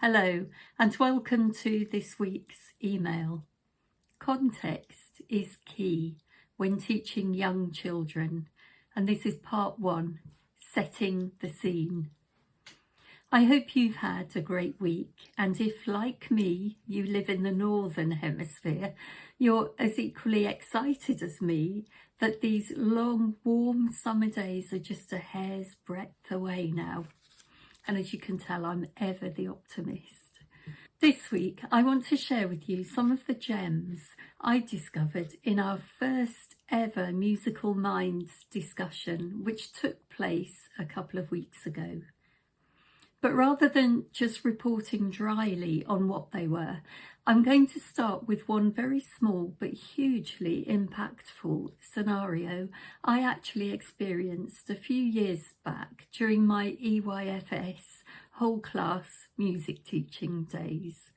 Hello and welcome to this week's email. Context is key when teaching young children, and this is part 1, setting the scene. I hope you've had a great week, and if, like me, you live in the Northern Hemisphere, you're as equally excited as me that these long, warm summer days are just a hair's breadth away now. And as you can tell, I'm ever the optimist. This week, I want to share with you some of the gems I discovered in our first ever Musical Minds discussion, which took place a couple of weeks ago. But rather than just reporting dryly on what they were, I'm going to start with one very small but hugely impactful scenario I actually experienced a few years back during my EYFS whole class music teaching days.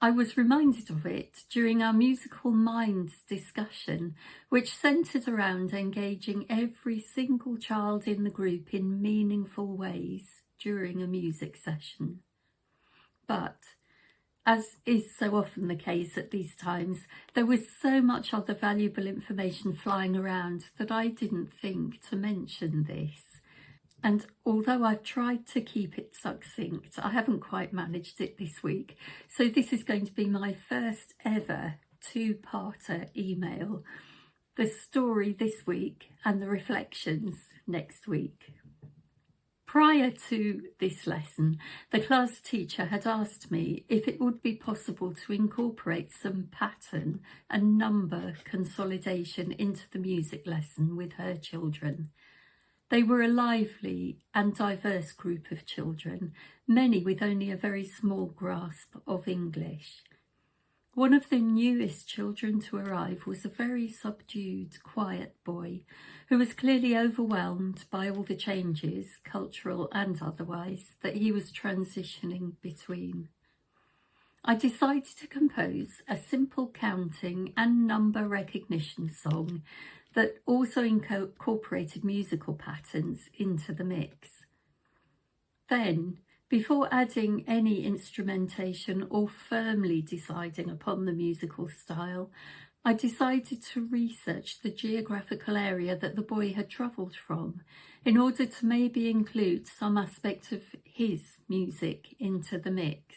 I was reminded of it during our Musical Minds discussion, which centred around engaging every single child in the group in meaningful ways during a music session. But, as is so often the case at these times, there was so much other valuable information flying around that I didn't think to mention this. And although I've tried to keep it succinct, I haven't quite managed it this week. So this is going to be my first ever 2-parter email. The story this week and the reflections next week. Prior to this lesson, the class teacher had asked me if it would be possible to incorporate some pattern and number consolidation into the music lesson with her children. They were a lively and diverse group of children, many with only a very small grasp of English. One of the newest children to arrive was a very subdued, quiet boy who was clearly overwhelmed by all the changes, cultural and otherwise, that he was transitioning between. I decided to compose a simple counting and number recognition song that also incorporated musical patterns into the mix. Then, before adding any instrumentation or firmly deciding upon the musical style, I decided to research the geographical area that the boy had travelled from in order to maybe include some aspect of his music into the mix.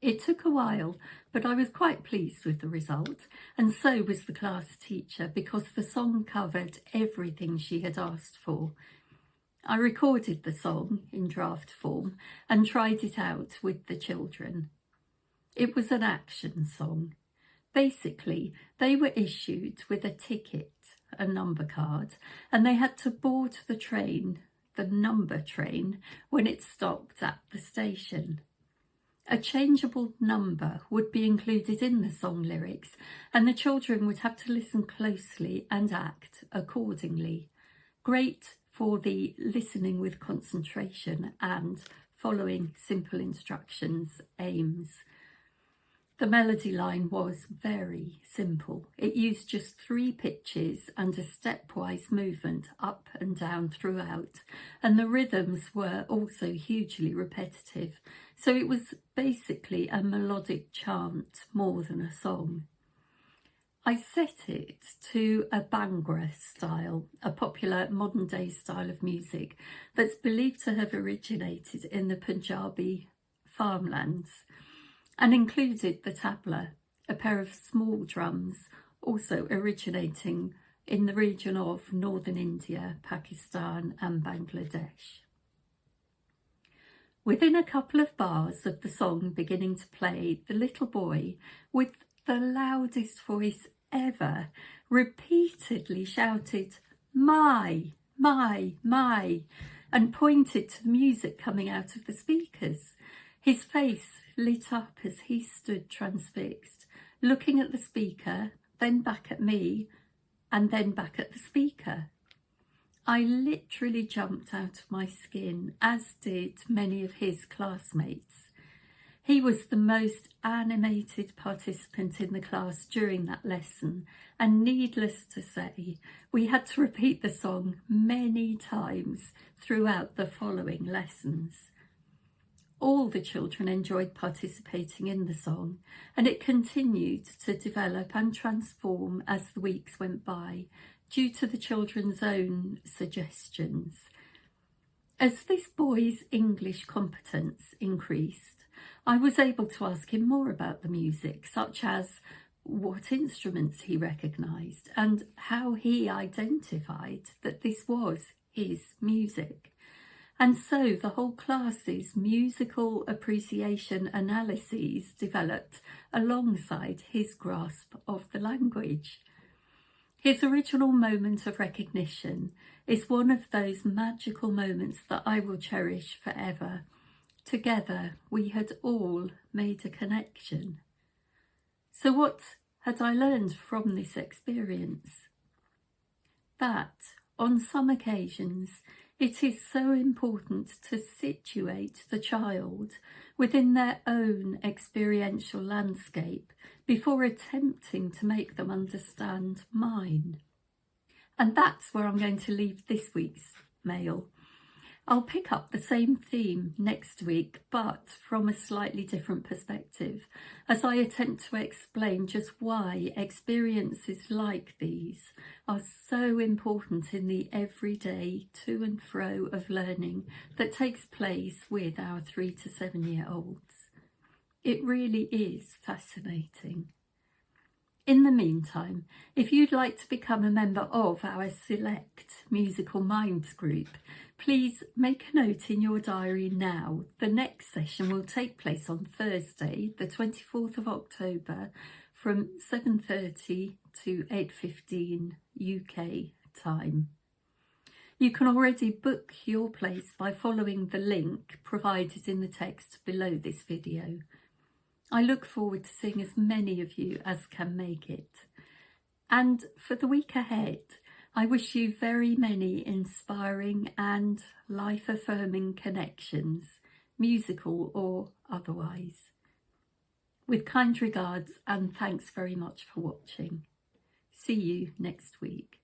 It took a while, but I was quite pleased with the result, and so was the class teacher, because the song covered everything she had asked for. I recorded the song in draft form and tried it out with the children. It was an action song. Basically, they were issued with a ticket, a number card, and they had to board the train, the number train, when it stopped at the station. A changeable number would be included in the song lyrics, and the children would have to listen closely and act accordingly. Great for the listening with concentration and following simple instructions aims. The melody line was very simple. It used just 3 pitches and a stepwise movement up and down throughout, and the rhythms were also hugely repetitive, so it was basically a melodic chant more than a song. I set it to a Bhangra style, a popular modern day style of music that's believed to have originated in the Punjabi farmlands, and included the tabla, a pair of small drums also originating in the region of northern India, Pakistan and Bangladesh. Within a couple of bars of the song beginning to play, the little boy, with the loudest voice ever, repeatedly shouted, "My, my, my," and pointed to the music coming out of the speakers. His face lit up as he stood transfixed, looking at the speaker, then back at me, and then back at the speaker. I literally jumped out of my skin, as did many of his classmates. He was the most animated participant in the class during that lesson, and needless to say, we had to repeat the song many times throughout the following lessons. All the children enjoyed participating in the song, and it continued to develop and transform as the weeks went by due to the children's own suggestions. As this boy's English competence increased, I was able to ask him more about the music, such as what instruments he recognised and how he identified that this was his music. And so the whole class's musical appreciation analyses developed alongside his grasp of the language. His original moment of recognition is one of those magical moments that I will cherish forever. Together, we had all made a connection. So what had I learned from this experience? That, on some occasions, it is so important to situate the child within their own experiential landscape before attempting to make them understand mine. And that's where I'm going to leave this week's mail. I'll pick up the same theme next week, but from a slightly different perspective, as I attempt to explain just why experiences like these are so important in the everyday to and fro of learning that takes place with our 3 to 7 year olds. It really is fascinating. In the meantime, if you'd like to become a member of our Select Musical Minds group, please make a note in your diary now. The next session will take place on Thursday, the 24th of October, from 7:30 to 8:15 UK time. You can already book your place by following the link provided in the text below this video. I look forward to seeing as many of you as can make it. And for the week ahead, I wish you very many inspiring and life-affirming connections, musical or otherwise. With kind regards and thanks very much for watching. See you next week.